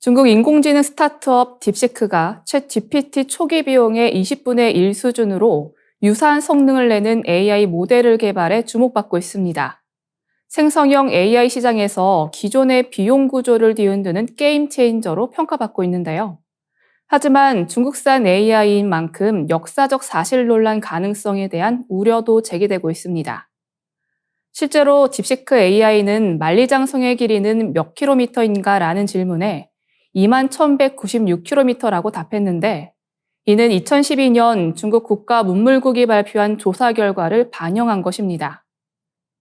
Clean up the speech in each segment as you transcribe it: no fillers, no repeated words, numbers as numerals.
중국 인공지능 스타트업 딥시크가 챗 GPT 초기 비용의 20분의 1 수준으로 유사한 성능을 내는 AI 모델을 개발해 주목받고 있습니다. 생성형 AI 시장에서 기존의 비용 구조를 뒤흔드는 게임 체인저로 평가받고 있는데요. 하지만 중국산 AI인 만큼 역사적 사실 논란 가능성에 대한 우려도 제기되고 있습니다. 실제로 딥시크 AI는 만리장성의 길이는 몇 킬로미터인가라는 질문에 21,196km라고 답했는데, 이는 2012년 중국 국가문물국이 발표한 조사 결과를 반영한 것입니다.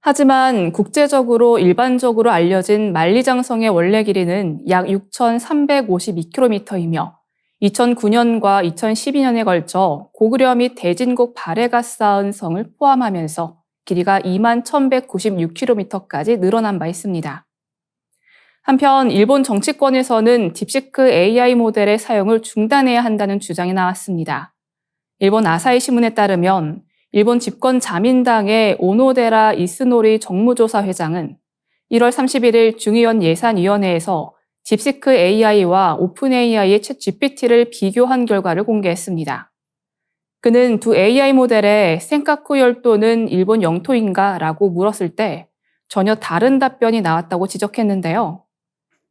하지만 국제적으로 일반적으로 알려진 만리장성의 원래 길이는 약 6,352km이며 2009년과 2012년에 걸쳐 고구려 및 대진국 발해가 쌓은 성을 포함하면서 길이가 21,196km까지 늘어난 바 있습니다. 한편 일본 정치권에서는 딥시크 AI 모델의 사용을 중단해야 한다는 주장이 나왔습니다. 일본 아사히 신문에 따르면 일본 집권 자민당의 오노데라 이스노리 정무조사 회장은 1월 31일 중의원 예산위원회에서 딥시크 AI와 오픈 AI의 챗 GPT를 비교한 결과를 공개했습니다. 그는 두 AI 모델의 센카쿠 열도는 일본 영토인가? 라고 물었을 때 전혀 다른 답변이 나왔다고 지적했는데요.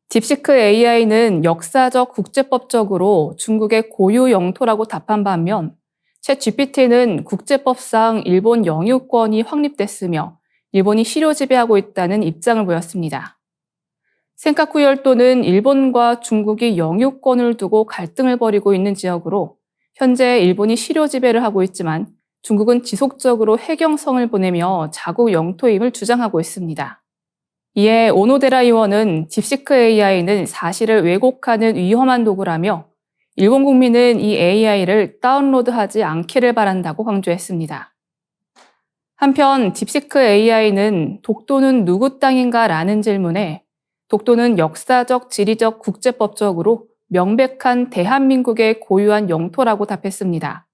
딥시크 AI는 역사적 국제법적으로 중국의 고유 영토라고 답한 반면 챗 GPT는 국제법상 일본 영유권이 확립됐으며 일본이 실효 지배하고 있다는 입장을 보였습니다. 센카쿠 열도는 일본과 중국이 영유권을 두고 갈등을 벌이고 있는 지역으로 현재 일본이 실효 지배를 하고 있지만 중국은 지속적으로 해경성을 보내며 자국 영토임을 주장하고 있습니다. 이에 오노데라 의원은 딥시크 AI는 사실을 왜곡하는 위험한 도구라며 일본 국민은 이 AI를 다운로드하지 않기를 바란다고 강조했습니다. 한편 딥시크 AI는 독도는 누구 땅인가? 라는 질문에 독도는 역사적, 지리적, 국제법적으로 명백한 대한민국의 고유한 영토라고 답했습니다.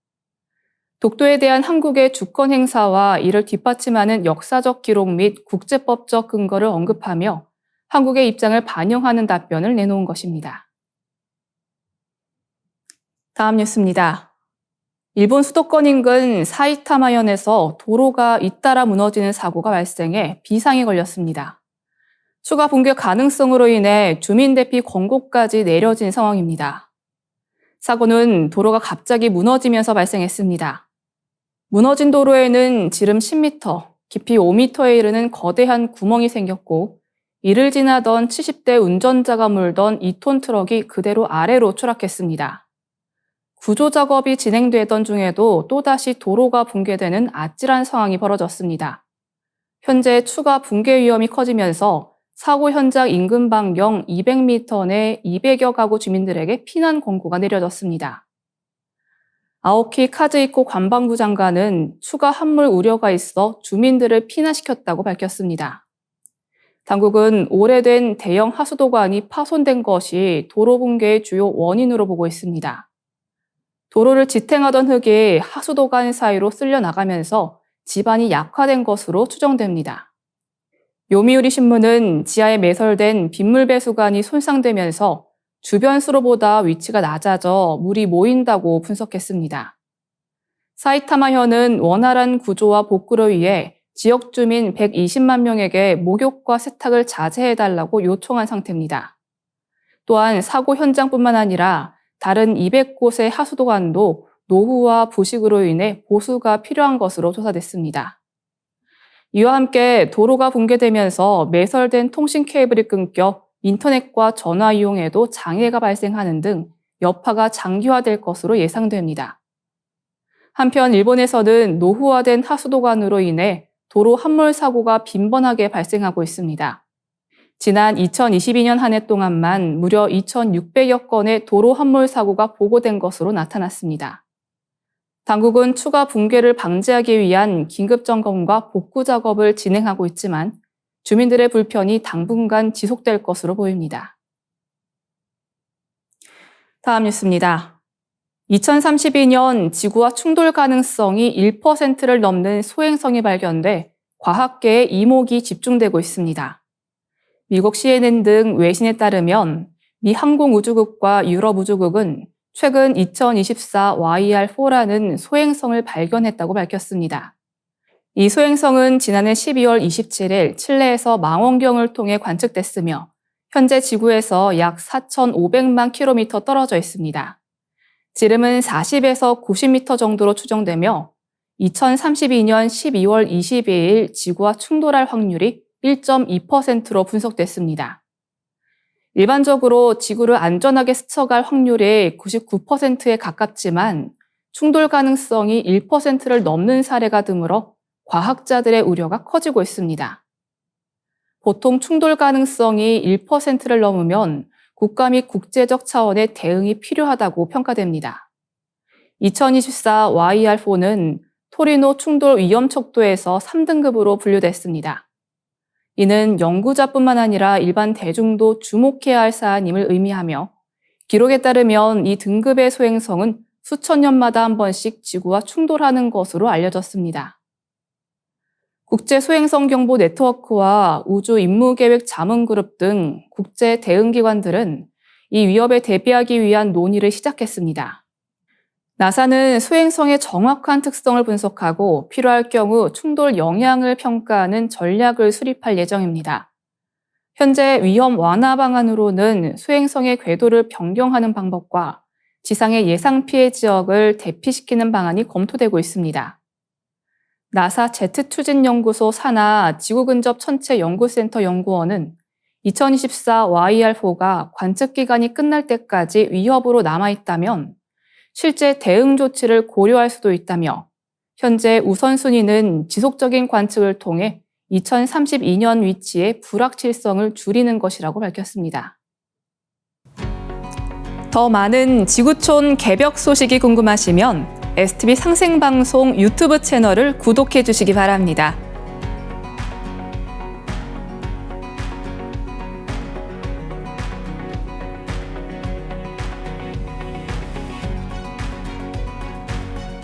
독도에 대한 한국의 주권 행사와 이를 뒷받침하는 역사적 기록 및 국제법적 근거를 언급하며 한국의 입장을 반영하는 답변을 내놓은 것입니다. 다음 뉴스입니다. 일본 수도권 인근 사이타마현에서 도로가 잇따라 무너지는 사고가 발생해 비상이 걸렸습니다. 추가 붕괴 가능성으로 인해 주민 대피 권고까지 내려진 상황입니다. 사고는 도로가 갑자기 무너지면서 발생했습니다. 무너진 도로에는 지름 10m, 깊이 5m에 이르는 거대한 구멍이 생겼고 이를 지나던 70대 운전자가 몰던 2톤 트럭이 그대로 아래로 추락했습니다. 구조 작업이 진행되던 중에도 또다시 도로가 붕괴되는 아찔한 상황이 벌어졌습니다. 현재 추가 붕괴 위험이 커지면서 사고 현장 인근 반경 200m 내 200여 가구 주민들에게 피난 권고가 내려졌습니다. 아오키 카즈이코 관방부 장관은 추가 함몰 우려가 있어 주민들을 피난시켰다고 밝혔습니다. 당국은 오래된 대형 하수도관이 파손된 것이 도로 붕괴의 주요 원인으로 보고 있습니다. 도로를 지탱하던 흙이 하수도관 사이로 쓸려 나가면서 지반이 약화된 것으로 추정됩니다. 요미우리 신문은 지하에 매설된 빗물 배수관이 손상되면서 주변 수로보다 위치가 낮아져 물이 모인다고 분석했습니다. 사이타마현은 원활한 구조와 복구를 위해 지역 주민 120만 명에게 목욕과 세탁을 자제해달라고 요청한 상태입니다. 또한 사고 현장뿐만 아니라 다른 200곳의 하수도관도 노후와 부식으로 인해 보수가 필요한 것으로 조사됐습니다. 이와 함께 도로가 붕괴되면서 매설된 통신 케이블이 끊겨 인터넷과 전화 이용에도 장애가 발생하는 등 여파가 장기화될 것으로 예상됩니다. 한편 일본에서는 노후화된 하수도관으로 인해 도로 함몰 사고가 빈번하게 발생하고 있습니다. 지난 2022년 한 해 동안만 무려 2,600여 건의 도로 함몰 사고가 보고된 것으로 나타났습니다. 당국은 추가 붕괴를 방지하기 위한 긴급 점검과 복구 작업을 진행하고 있지만 주민들의 불편이 당분간 지속될 것으로 보입니다. 다음 뉴스입니다. 2032년 지구와 충돌 가능성이 1%를 넘는 소행성이 발견돼 과학계에 이목이 집중되고 있습니다. 미국 CNN 등 외신에 따르면 미 항공우주국과 유럽우주국은 최근 2024 YR4라는 소행성을 발견했다고 밝혔습니다. 이 소행성은 지난해 12월 27일 칠레에서 망원경을 통해 관측됐으며 현재 지구에서 약 4,500만 킬로미터 떨어져 있습니다. 지름은 40에서 90m 정도로 추정되며 2032년 12월 22일 지구와 충돌할 확률이 1.2%로 분석됐습니다. 일반적으로 지구를 안전하게 스쳐갈 확률이 99%에 가깝지만 충돌 가능성이 1%를 넘는 사례가 드물어 과학자들의 우려가 커지고 있습니다. 보통 충돌 가능성이 1%를 넘으면 국가 및 국제적 차원의 대응이 필요하다고 평가됩니다. 2024 YR4는 토리노 충돌 위험 척도에서 3등급으로 분류됐습니다. 이는 연구자뿐만 아니라 일반 대중도 주목해야 할 사안임을 의미하며 기록에 따르면 이 등급의 소행성은 수천 년마다 한 번씩 지구와 충돌하는 것으로 알려졌습니다. 국제소행성 정보 네트워크와 우주임무계획자문그룹 등 국제 대응기관들은 이 위협에 대비하기 위한 논의를 시작했습니다. 나사는 소행성의 정확한 특성을 분석하고 필요할 경우 충돌 영향을 평가하는 전략을 수립할 예정입니다. 현재 위험 완화 방안으로는 소행성의 궤도를 변경하는 방법과 지상의 예상 피해 지역을 대피시키는 방안이 검토되고 있습니다. 나사 제트추진연구소 산하 지구근접 천체연구센터 연구원은 2024 YR4가 관측 기간이 끝날 때까지 위협으로 남아있다면 실제 대응 조치를 고려할 수도 있다며 현재 우선순위는 지속적인 관측을 통해 2032년 위치의 불확실성을 줄이는 것이라고 밝혔습니다. 더 많은 지구촌 개벽 소식이 궁금하시면 STV 상생방송 유튜브 채널을 구독해 주시기 바랍니다.